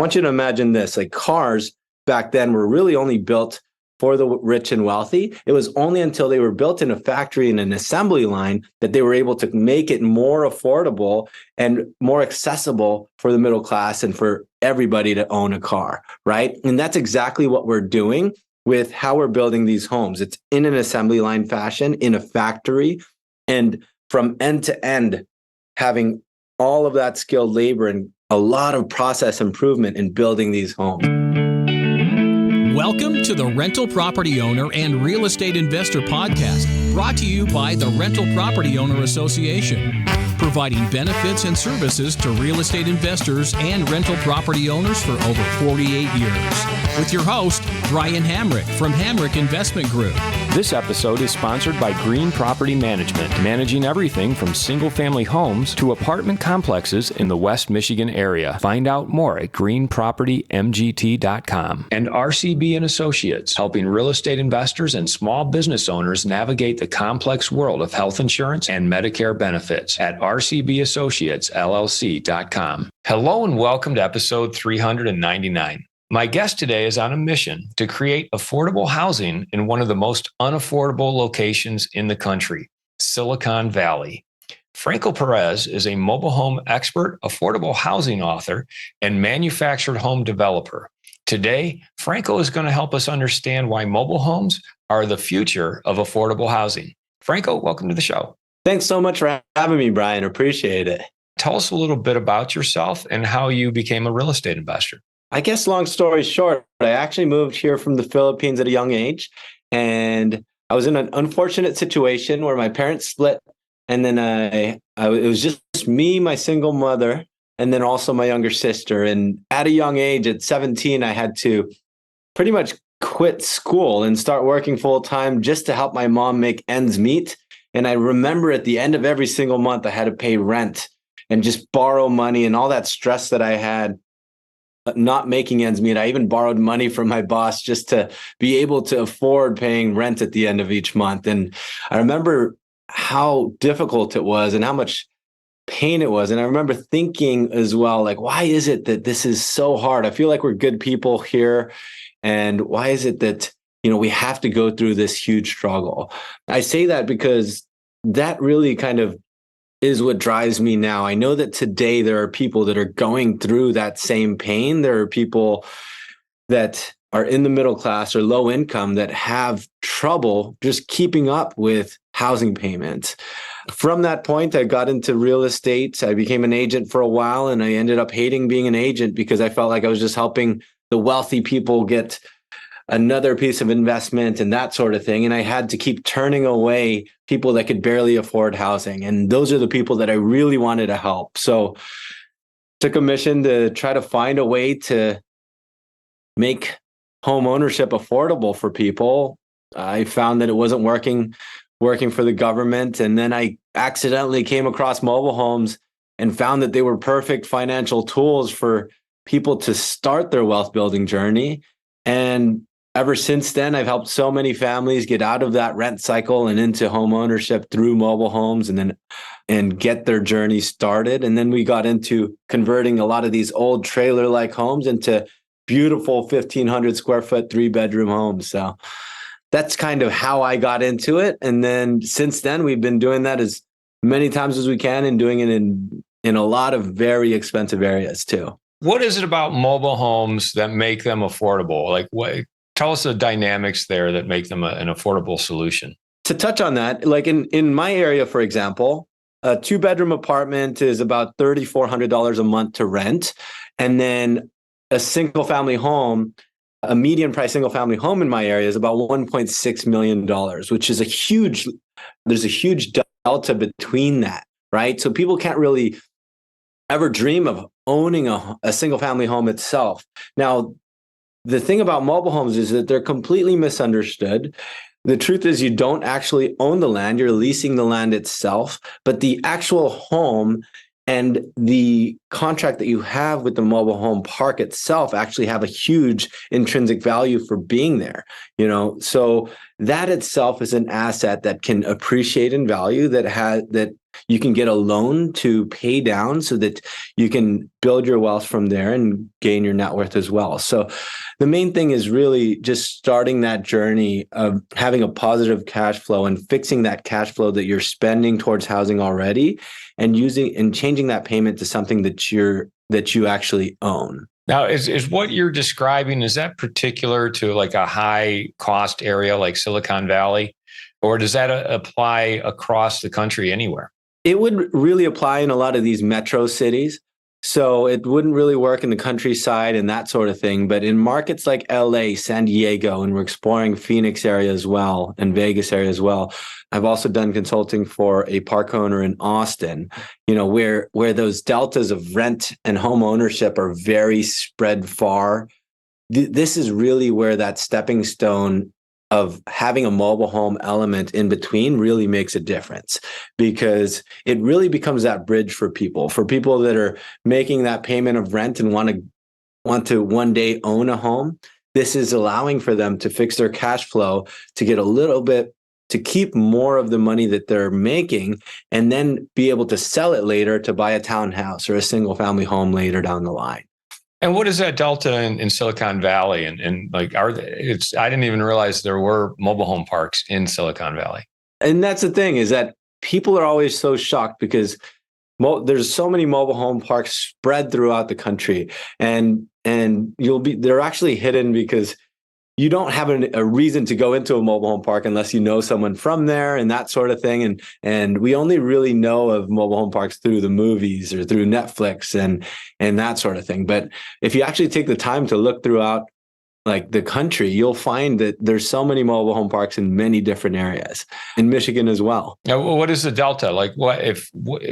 want you to imagine this, like cars back then were really only built for the rich and wealthy. It was only until they were built in a factory and an assembly line that they were able to make it more affordable and more accessible for the middle class and for everybody to own a car, right? And that's exactly what we're doing with how we're building these homes. It's in an assembly line fashion, in a factory, and from end to end, having all of that skilled labor and a lot of process improvement in building these homes. Welcome to the Rental Property Owner and Real Estate Investor Podcast, brought to you by the Rental Property Owner Association, providing benefits and services to real estate investors and rental property owners for over 48 years. With your host, Brian Hamrick from Hamrick Investment Group. This episode is sponsored by Green Property Management, managing everything from single-family homes to apartment complexes in the West Michigan area. Find out more at greenpropertymgt.com. And RCB Associates, helping real estate investors and small business owners navigate the complex world of health insurance and Medicare benefits at rcbassociatesllc.com. Hello and welcome to episode 399. My guest today is on a mission to create affordable housing in one of the most unaffordable locations in the country, Silicon Valley. Franco Perez is a mobile home expert, affordable housing author, and manufactured home developer. Today, Franco is going to help us understand why mobile homes are the future of affordable housing. Franco, welcome to the show. Thanks so much for having me, Brian. Appreciate it. Tell us a little bit about yourself and how you became a real estate investor. I guess long story short, I actually moved here from the Philippines at a young age, and I was in an unfortunate situation where my parents split, and then it was just me, my single mother, and then also my younger sister. And at a young age, at 17, I had to pretty much quit school and start working full time just to help my mom make ends meet. And I remember at the end of every single month, I had to pay rent and just borrow money and all that stress that I had not making ends meet. I even borrowed money from my boss just to be able to afford paying rent at the end of each month. And I remember how difficult it was and how much pain it was. And I remember thinking as well, like, why is it that this is so hard? I feel like we're good people here. And why is it that, we have to go through this huge struggle? I say that because that really kind of is what drives me now. I know that today there are people that are going through that same pain. There are people that are in the middle class or low income that have trouble just keeping up with housing payments. From that point, I got into real estate. I became an agent for a while, and I ended up hating being an agent because I felt like I was just helping the wealthy people get another piece of investment and that sort of thing. And I had to keep turning away people that could barely afford housing. And those are the people that I really wanted to help. So took a mission to try to find a way to make home ownership affordable for people. I found that it wasn't working for the government. And then I accidentally came across mobile homes and found that they were perfect financial tools for people to start their wealth building journey. And ever since then, I've helped so many families get out of that rent cycle and into home ownership through mobile homes and get their journey started. And then we got into converting a lot of these old trailer-like homes into beautiful 1,500 square foot, 3-bedroom homes. So that's kind of how I got into it. And then since then, we've been doing that as many times as we can and doing it in a lot of very expensive areas too. What is it about mobile homes that make them affordable? Tell us the dynamics there that make them an affordable solution. To touch on that, like in my area, for example, a 2-bedroom apartment is about $3,400 a month to rent. And then a single family home, a median price single family home in my area is about $1.6 million, which is there's a huge delta between that, right? So people can't really ever dream of owning a single family home itself. Now, the thing about mobile homes is that they're completely misunderstood. The truth is you don't actually own the land, you're leasing the land itself, but the actual home and the contract that you have with the mobile home park itself actually have a huge intrinsic value for being there. So that itself is an asset that can appreciate in value, that you can get a loan to pay down so that you can build your wealth from there and gain your net worth as well. So the main thing is really just starting that journey of having a positive cash flow and fixing that cash flow that you're spending towards housing already, and using and changing that payment to something that you actually own. Now, is what you're describing, is that particular to like a high cost area like Silicon Valley, or does that apply across the country anywhere? It would really apply in a lot of these metro cities. So it wouldn't really work in the countryside and that sort of thing. But in markets like LA, San Diego, and we're exploring Phoenix area as well and Vegas area as well. I've also done consulting for a park owner in Austin, where those deltas of rent and home ownership are very spread far. This is really where that stepping stone of having a mobile home element in between really makes a difference, because it really becomes that bridge for people that are making that payment of rent and want to one day own a home. This is allowing for them to fix their cash flow, to get a little bit, to keep more of the money that they're making, and then be able to sell it later to buy a townhouse or a single family home later down the line. And what is that delta in Silicon Valley? And like, I didn't even realize there were mobile home parks in Silicon Valley. And that's the thing, is that people are always so shocked because there's so many mobile home parks spread throughout the country, and they're actually hidden because you don't have a reason to go into a mobile home park unless you know someone from there and that sort of thing. And we only really know of mobile home parks through the movies or through Netflix and that sort of thing. But if you actually take the time to look throughout like the country, you'll find that there's so many mobile home parks in many different areas, in Michigan as well. Now, what is the delta? Like,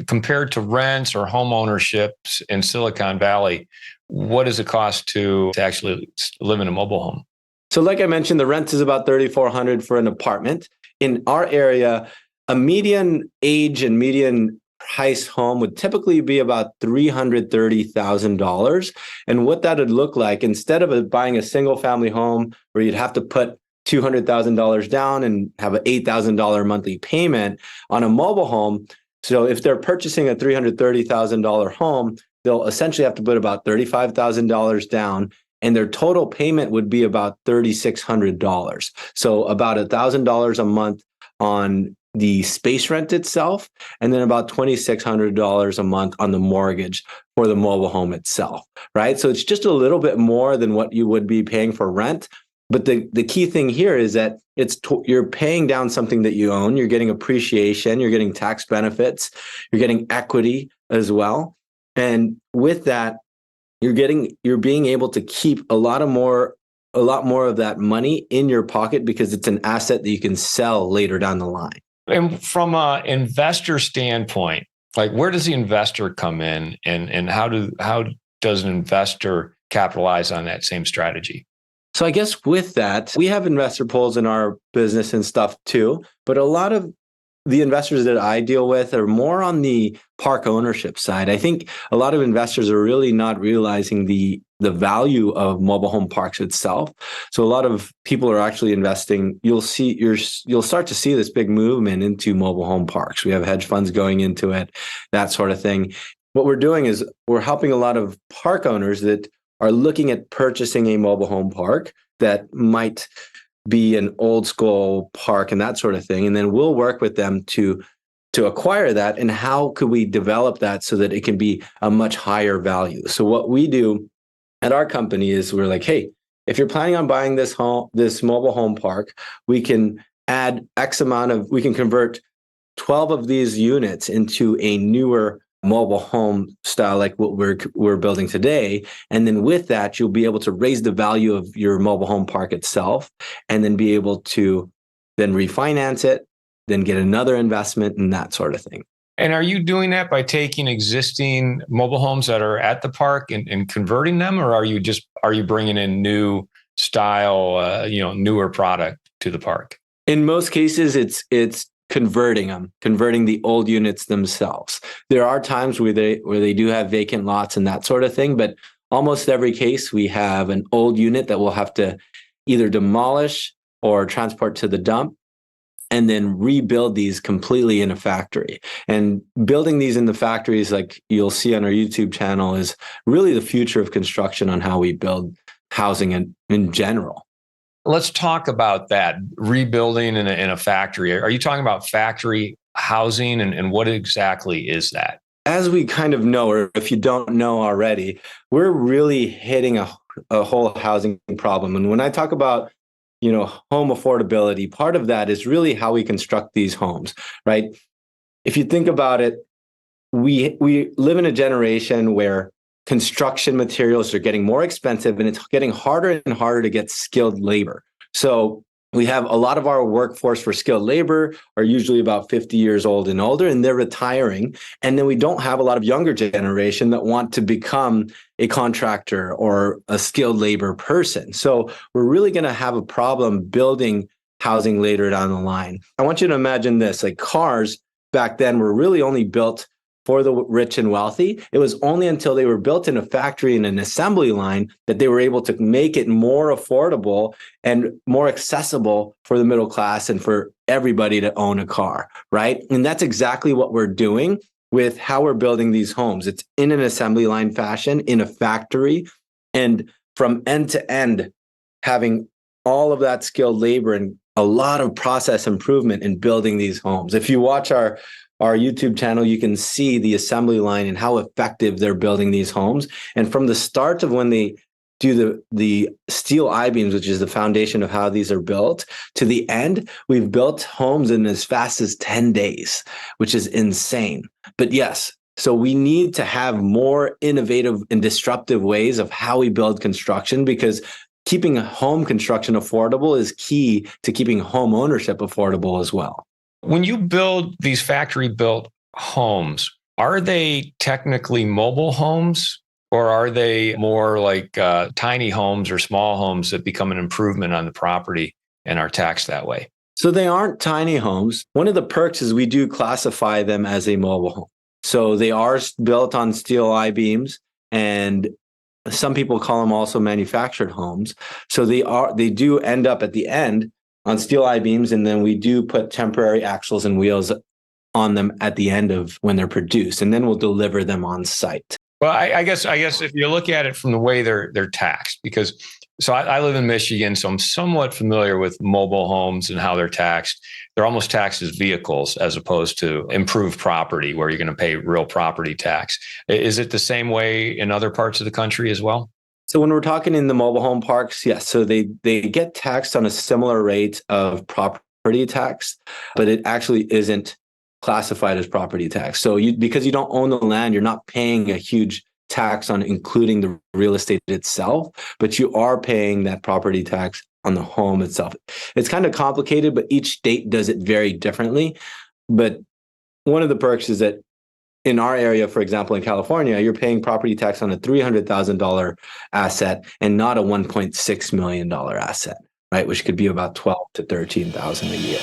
compared to rents or home ownerships in Silicon Valley, what does it cost to actually live in a mobile home? So like I mentioned, the rent is about $3,400 for an apartment. In our area, a median age and median price home would typically be about $330,000. And what that would look like, instead of buying a single family home where you'd have to put $200,000 down and have an $8,000 monthly payment on a mobile home. So if they're purchasing a $330,000 home, they'll essentially have to put about $35,000 down, and their total payment would be about $3,600. So about $1,000 a month on the space rent itself, and then about $2,600 a month on the mortgage for the mobile home itself, right? So it's just a little bit more than what you would be paying for rent. But the key thing here is that you're paying down something that you own, you're getting appreciation, you're getting tax benefits, you're getting equity as well. And with that, you're being able to keep a lot more of that money in your pocket, because it's an asset that you can sell later down the line. And from an investor standpoint, like, where does the investor come in, and how does an investor capitalize on that same strategy? So I guess with that, we have investor pools in our business and stuff too, but a lot of the investors that I deal with are more on the park ownership side. I think a lot of investors are really not realizing the value of mobile home parks itself. So a lot of people are actually investing. You'll start to see this big movement into mobile home parks. We have hedge funds going into it, that sort of thing. What we're doing is we're helping a lot of park owners that are looking at purchasing a mobile home park that might be an old school park and that sort of thing. And then we'll work with them to acquire that. And how could we develop that so that it can be a much higher value? So what we do at our company is we're like, hey, if you're planning on buying this mobile home park, we can we can convert 12 of these units into a newer mobile home style like what we're building today. And then with that, you'll be able to raise the value of your mobile home park itself, and then be able to then refinance it, then get another investment and that sort of thing. And are you doing that by taking existing mobile homes that are at the park and converting them, or are you bringing in new style, newer product to the park? In most cases, it's converting the old units themselves. There are times where they do have vacant lots and that sort of thing, but almost every case we have an old unit that we'll have to either demolish or transport to the dump. and then rebuild these completely in a factory. And building these in the factories, like you'll see on our YouTube channel, is really the future of construction on how we build housing in general. Let's talk about that, rebuilding in a factory. Are you talking about factory housing, and what exactly is that? As we kind of know, or if you don't know already, we're really hitting a whole housing problem. And when I talk about, home affordability, part of that is really how we construct these homes, right? If you think about it, we live in a generation where construction materials are getting more expensive, and it's getting harder and harder to get skilled labor. So we have a lot of our workforce for skilled labor are usually about 50 years old and older, and they're retiring. And then we don't have a lot of younger generation that want to become a contractor or a skilled labor person. So we're really going to have a problem building housing later down the line. I want you to imagine this, like cars back then were really only built for the rich and wealthy. It was only until they were built in a factory and an assembly line that they were able to make it more affordable and more accessible for the middle class and for everybody to own a car, right? And that's exactly what we're doing with how we're building these homes. It's in an assembly line fashion, in a factory, and from end to end, having all of that skilled labor and a lot of process improvement in building these homes. If you watch our YouTube channel, you can see the assembly line and how effective they're building these homes. And from the start of when they do the steel I-beams, which is the foundation of how these are built, to the end, we've built homes in as fast as 10 days, which is insane. But yes, so we need to have more innovative and disruptive ways of how we build construction, because keeping home construction affordable is key to keeping home ownership affordable as well. When you build these factory-built homes, are they technically mobile homes, or are they more like tiny homes or small homes that become an improvement on the property and are taxed that way? So they aren't tiny homes. One of the perks is we do classify them as a mobile home. So they are built on steel I-beams, and some people call them also manufactured homes. So they do end up at the end on steel I-beams, and then we do put temporary axles and wheels on them at the end of when they're produced, and then we'll deliver them on site. Well, I guess if you look at it from the way they're taxed, because I live in Michigan, so I'm somewhat familiar with mobile homes and how they're taxed. They're almost taxed as vehicles as opposed to improved property where you're going to pay real property tax. Is it the same way in other parts of the country as well? So when we're talking in the mobile home parks, yes, so they get taxed on a similar rate of property tax, but it actually isn't classified as property tax. So because you don't own the land, you're not paying a huge tax on including the real estate itself, but you are paying that property tax on the home itself. It's kind of complicated, but each state does it very differently. But one of the perks is that in our area, for example, in California, you're paying property tax on a $300,000 asset and not a $1.6 million asset, right? Which could be about $12,000 to $13,000 a year.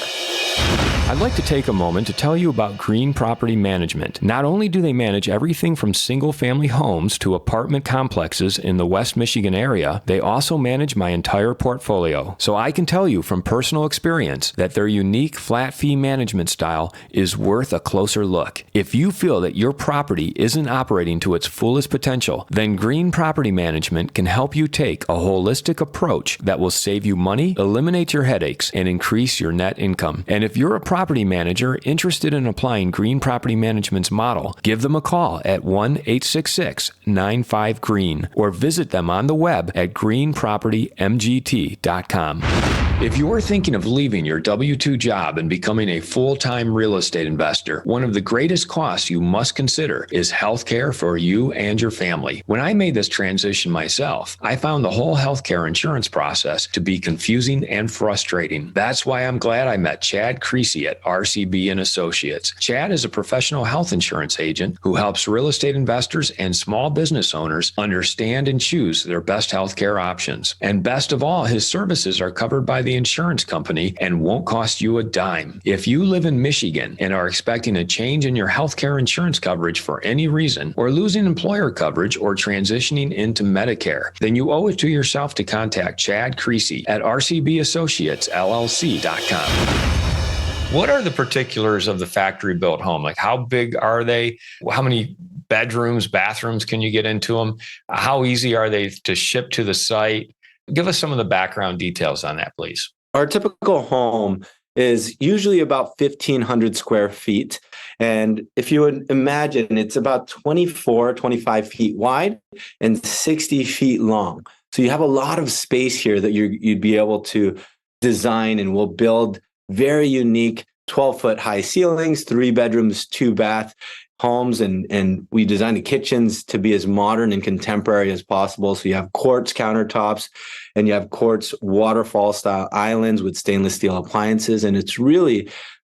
I'd like to take a moment to tell you about Green Property Management. Not only do they manage everything from single-family homes to apartment complexes in the West Michigan area, they also manage my entire portfolio. So I can tell you from personal experience that their unique flat fee management style is worth a closer look. If you feel that your property isn't operating to its fullest potential, then Green Property Management can help you take a holistic approach that will save you money, eliminate your headaches, and increase your net income. And if you're a property manager interested in applying Green Property Management's model, give them a call at 1-866-95-GREEN or visit them on the web at greenpropertymgt.com. If you're thinking of leaving your W-2 job and becoming a full-time real estate investor, one of the greatest costs you must consider is healthcare for you and your family. When I made this transition myself, I found the whole healthcare insurance process to be confusing and frustrating. That's why I'm glad I met Chad Creasy at RCB Associates. Chad is a professional health insurance agent who helps real estate investors and small business owners understand and choose their best healthcare options. And best of all, his services are covered by the insurance company and won't cost you a dime. If you live in Michigan and are expecting a change in your healthcare insurance coverage for any reason, or losing employer coverage or transitioning into Medicare, then you owe it to yourself to contact Chad Creasy at RCB Associates LLC.com. What are the particulars of the factory built home? Like, how big are they? How many bedrooms, bathrooms can you get into them? How easy are they to ship to the site? Give us some of the background details on that, please. Our typical home is usually about 1,500 square feet. And if you would imagine, it's about 24, 25 feet wide and 60 feet long. So you have a lot of space here that you'd be able to design, and we'll build very unique 12-foot high ceilings, 3 bedrooms, 2 bath homes. And we design the kitchens to be as modern and contemporary as possible. So you have quartz countertops and you have quartz waterfall style islands with stainless steel appliances. And it's really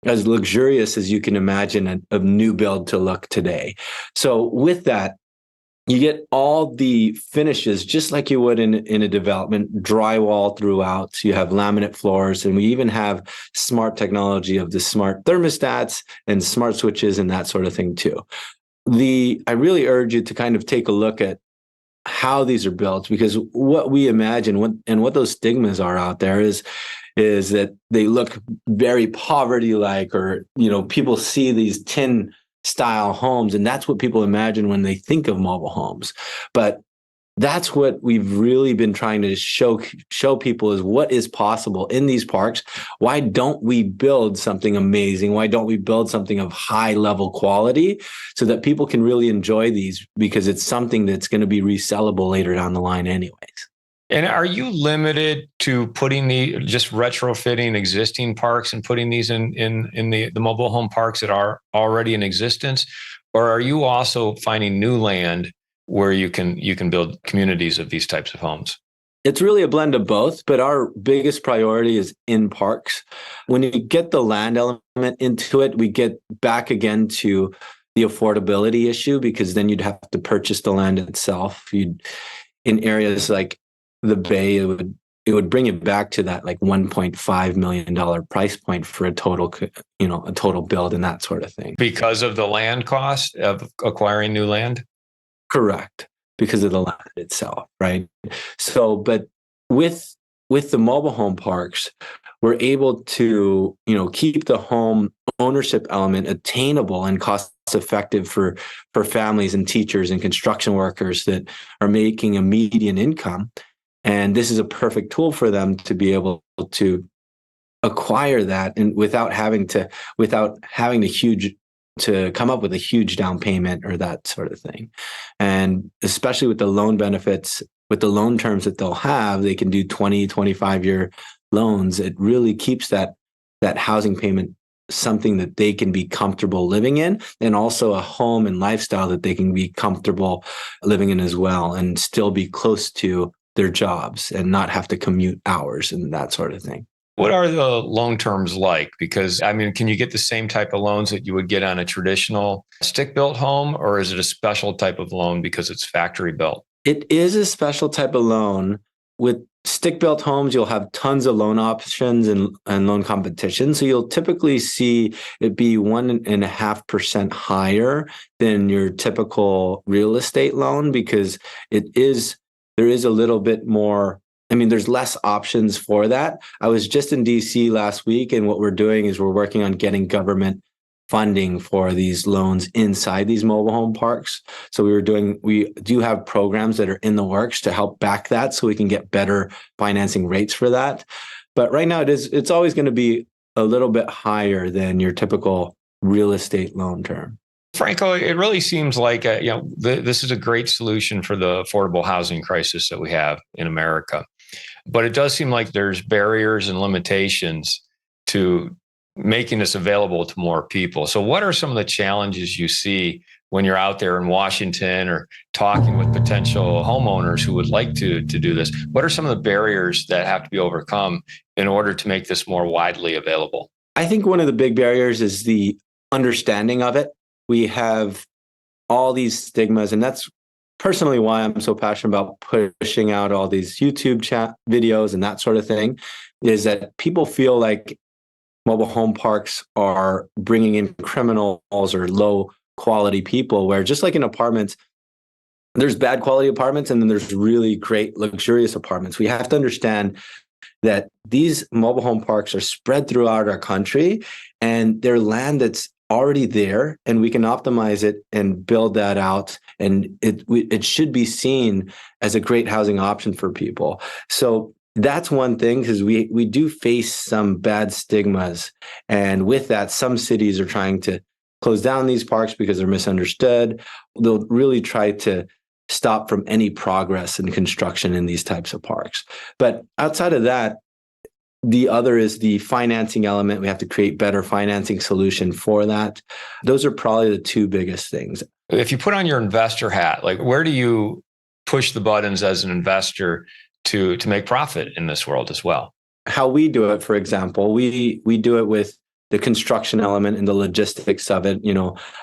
as luxurious as you can imagine a new build to look today. So with that, you get all the finishes just like you would in a development, drywall throughout. So you have laminate floors, and we even have smart technology of the smart thermostats and smart switches and that sort of thing too. I really urge you to kind of take a look at how these are built, because what we imagine what those stigmas are out there is that they look very poverty-like, or people see these tin style homes, and that's what people imagine when they think of mobile homes. But that's what we've really been trying to show people is what is possible in these parks. Why don't we build something amazing? Why don't we build something of high level quality so that people can really enjoy these, because it's something that's going to be resellable later down the line anyways. And are you limited to putting just retrofitting existing parks and putting these in the mobile home parks that are already in existence? Or are you also finding new land where you can build communities of these types of homes? It's really a blend of both, but our biggest priority is in parks. When you get the land element into it, we get back again to the affordability issue, because then you'd have to purchase the land itself. In areas like the Bay, it would bring it back to that like $1.5 million price point for a total build and that sort of thing. Because of the land cost of acquiring new land? Correct. Because of the land itself, right? So, but with the mobile home parks, we're able to, keep the home ownership element attainable and cost effective for families and teachers and construction workers that are making a median income. And this is a perfect tool for them to be able to acquire that, and without having to come up with a huge down payment or that sort of thing. And especially with the loan benefits, with the loan terms that they'll have, they can do 20, 25-year loans. It really keeps that housing payment something that they can be comfortable living in, and also a home and lifestyle that they can be comfortable living in as well, and still be close to their jobs and not have to commute hours and that sort of thing. What are the loan terms like? Because, can you get the same type of loans that you would get on a traditional stick-built home, or is it a special type of loan because it's factory built? It is a special type of loan. With stick-built homes, you'll have tons of loan options and loan competition. So you'll typically see it be 1.5% higher than your typical real estate loan, because there is a little bit more. There's less options for that. I was just in DC last week, and what we're doing is we're working on getting government funding for these loans inside these mobile home parks. So we do have programs that are in the works to help back that, so we can get better financing rates for that. But right now it's always going to be a little bit higher than your typical real estate loan term. Franco, it really seems like this is a great solution for the affordable housing crisis that we have in America. But it does seem like there's barriers and limitations to making this available to more people. So what are some of the challenges you see when you're out there in Washington or talking with potential homeowners who would like to do this? What are some of the barriers that have to be overcome in order to make this more widely available? I think one of the big barriers is the understanding of it. We have all these stigmas, and that's personally why I'm so passionate about pushing out all these YouTube chat videos and that sort of thing, is that people feel like mobile home parks are bringing in criminals or low quality people, where just like in apartments, there's bad quality apartments and then there's really great luxurious apartments. We have to understand that these mobile home parks are spread throughout our country, and they're land that's already there, and we can optimize it and build that out. And it should be seen as a great housing option for people. So that's one thing, because we do face some bad stigmas. And with that, some cities are trying to close down these parks because they're misunderstood. They'll really try to stop from any progress in construction in these types of parks. But outside of that, the other is the financing element. We have to create better financing solution for that. Those are probably the two biggest things. If you put on your investor hat, like, where do you push the buttons as an investor to make profit in this world as well? How we do it, for example, we do it with the construction element and the logistics of it.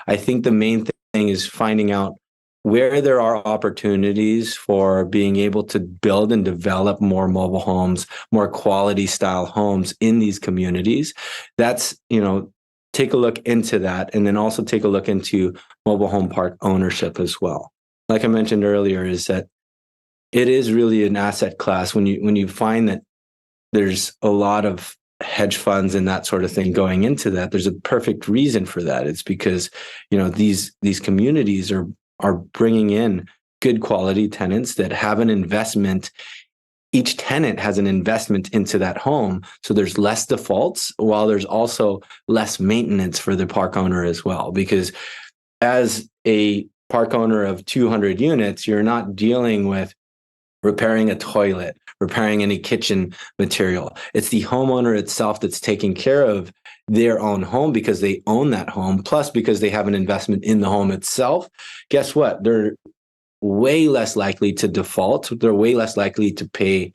I think the main thing is finding out where there are opportunities for being able to build and develop more mobile homes, more quality style homes in these communities. That's, take a look into that, and then also take a look into mobile home park ownership as well. Like I mentioned earlier, is that it is really an asset class. When you find that there's a lot of hedge funds and that sort of thing going into that, there's a perfect reason for that. It's because, these communities are bringing in good quality tenants that have an investment. Each tenant has an investment into that home. So there's less defaults, while there's also less maintenance for the park owner as well. Because as a park owner of 200 units, you're not dealing with repairing a toilet, repairing any kitchen material. It's the homeowner itself that's taking care of their own home because they own that home, plus because they have an investment in the home itself. Guess what? They're way less likely to default. They're way less likely to pay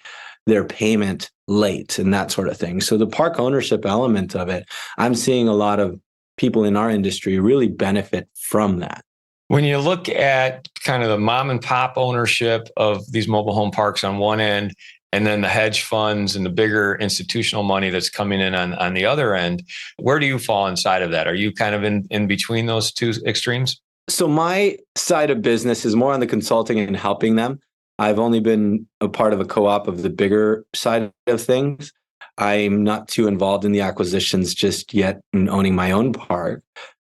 their payment late and that sort of thing. So the park ownership element of it, I'm seeing a lot of people in our industry really benefit from that. When you look at kind of the mom and pop ownership of these mobile home parks on one end, and then the hedge funds and the bigger institutional money that's coming in on the other end, where do you fall inside of that? Are you kind of in between those two extremes? So my side of business is more on the consulting and helping them. I've only been a part of a co-op of the bigger side of things. I'm not too involved in the acquisitions just yet in owning my own park.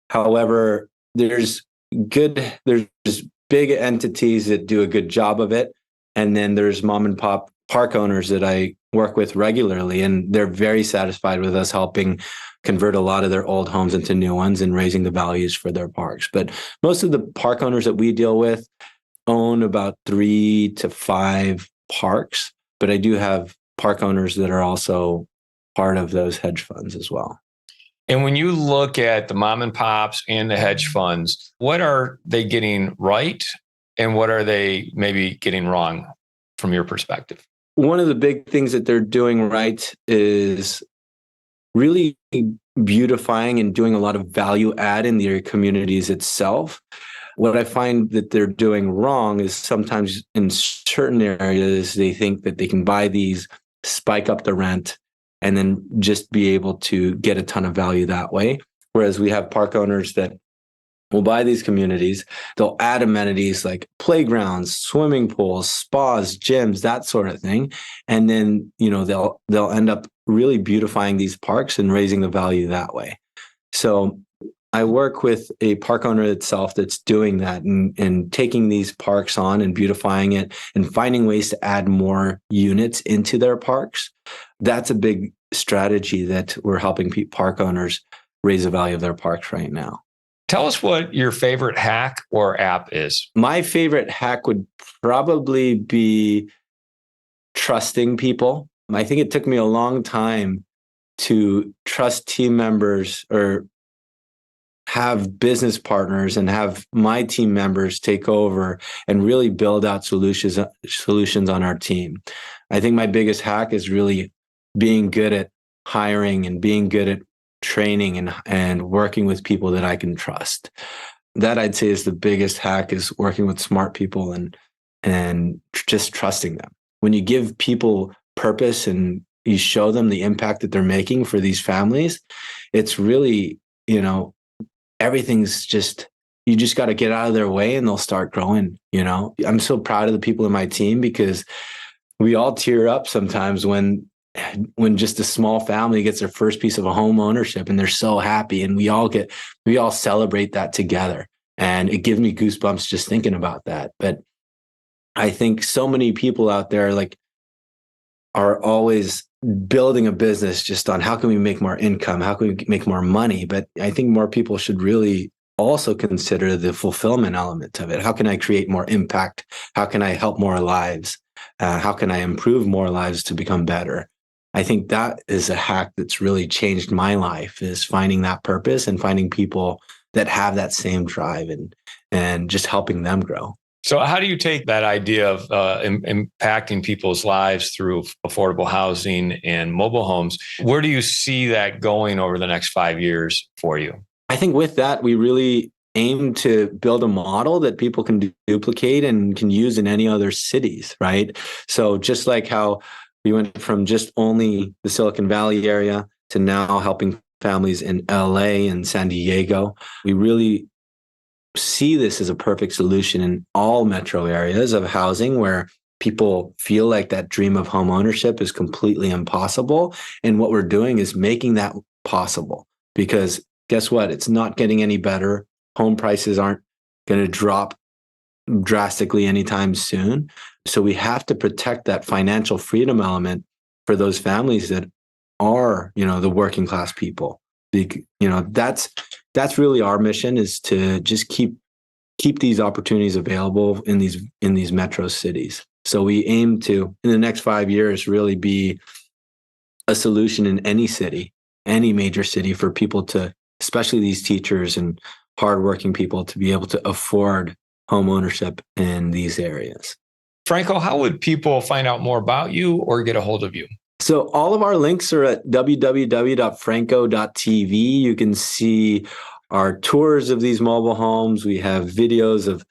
However, there's big entities that do a good job of it. And then there's mom and pop park owners that I work with regularly, and they're very satisfied with us helping convert a lot of their old homes into new ones and raising the values for their parks. But most of the park owners that we deal with own about 3 to 5 parks. But I do have park owners that are also part of those hedge funds as well. And when you look at the mom and pops and the hedge funds, what are they getting right? And what are they maybe getting wrong from your perspective? One of the big things that they're doing right is really beautifying and doing a lot of value add in their communities itself. What I find that they're doing wrong is sometimes in certain areas, they think that they can buy these, spike up the rent, and then just be able to get a ton of value that way. Whereas we have park owners that will buy these communities, they'll add amenities like playgrounds, swimming pools, spas, gyms, that sort of thing. And then, they'll end up really beautifying these parks and raising the value that way. So I work with a park owner itself that's doing that and taking these parks on and beautifying it and finding ways to add more units into their parks. That's a big strategy that we're helping park owners raise the value of their parks right now. Tell us what your favorite hack or app is. My favorite hack would probably be trusting people. I think it took me a long time to trust team members or have business partners and have my team members take over and really build out solutions on our team. I think my biggest hack is really being good at hiring and being good at training and working with people that I can trust. That I'd say is the biggest hack, is working with smart people and just trusting them. When you give people purpose and you show them the impact that they're making for these families, it's really, everything's just, you just got to get out of their way and they'll start growing. I'm so proud of the people in my team because we all tear up sometimes when when just a small family gets their first piece of a home ownership and they're so happy, and we all celebrate that together. And it gives me goosebumps just thinking about that. But I think so many people out there are always building a business just on how can we make more income? How can we make more money? But I think more people should really also consider the fulfillment element of it. How can I create more impact? How can I help more lives? How can I improve more lives to become better? I think that is a hack that's really changed my life, is finding that purpose and finding people that have that same drive and just helping them grow. So how do you take that idea of impacting people's lives through affordable housing and mobile homes? Where do you see that going over the next 5 years for you? I think with that, we really aim to build a model that people can duplicate and can use in any other cities, right? So just like how we went from just only the Silicon Valley area to now helping families in LA and San Diego, we really see this as a perfect solution in all metro areas of housing where people feel like that dream of home ownership is completely impossible. And what we're doing is making that possible, because guess what? It's not getting any better. Home prices aren't going to drop drastically anytime soon. So we have to protect that financial freedom element for those families that are, the working class people. That's really our mission, is to just keep these opportunities available in these metro cities. So we aim to, in the next 5 years, really be a solution in any city, any major city, for people to, especially these teachers and hardworking people, to be able to afford home ownership in these areas. Franco, how would people find out more about you or get a hold of you? So all of our links are at www.franco.tv. You can see our tours of these mobile homes. We have videos of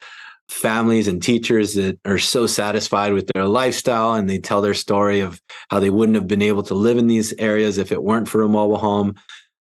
families and teachers that are so satisfied with their lifestyle, and they tell their story of how they wouldn't have been able to live in these areas if it weren't for a mobile home.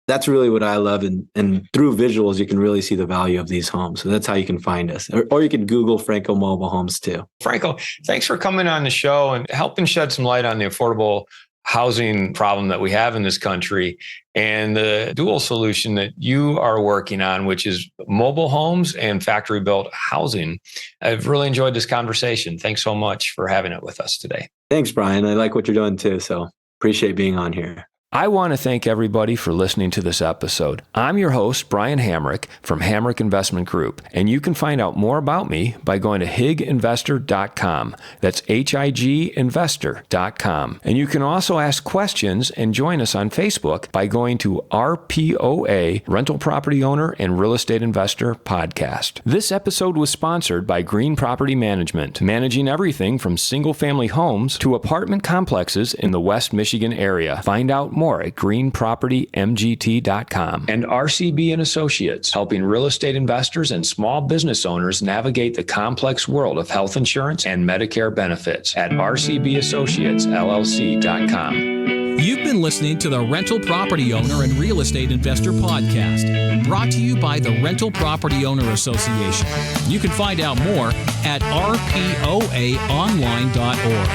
That's really what I love. And through visuals, you can really see the value of these homes. So that's how you can find us. Or you can Google Franco Mobile Homes too. Franco, thanks for coming on the show and helping shed some light on the affordable housing problem that we have in this country and the dual solution that you are working on, which is mobile homes and factory built housing. I've really enjoyed this conversation. Thanks so much for having it with us today. Thanks, Brian. I like what you're doing too. So appreciate being on here. I want to thank everybody for listening to this episode. I'm your host, Brian Hamrick from Hamrick Investment Group, and you can find out more about me by going to higinvestor.com. That's higinvestor.com. And you can also ask questions and join us on Facebook by going to RPOA, Rental Property Owner and Real Estate Investor Podcast. This episode was sponsored by Green Property Management, managing everything from single-family homes to apartment complexes in the West Michigan area. Find out more at greenpropertymgt.com. And RCB Associates, helping real estate investors and small business owners navigate the complex world of health insurance and Medicare benefits at rcbassociatesllc.com. You've been listening to the Rental Property Owner and Real Estate Investor Podcast, brought to you by the Rental Property Owner Association. You can find out more at rpoaonline.org.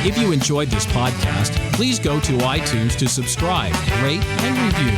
If you enjoyed this podcast, please go to iTunes to subscribe, rate, and review.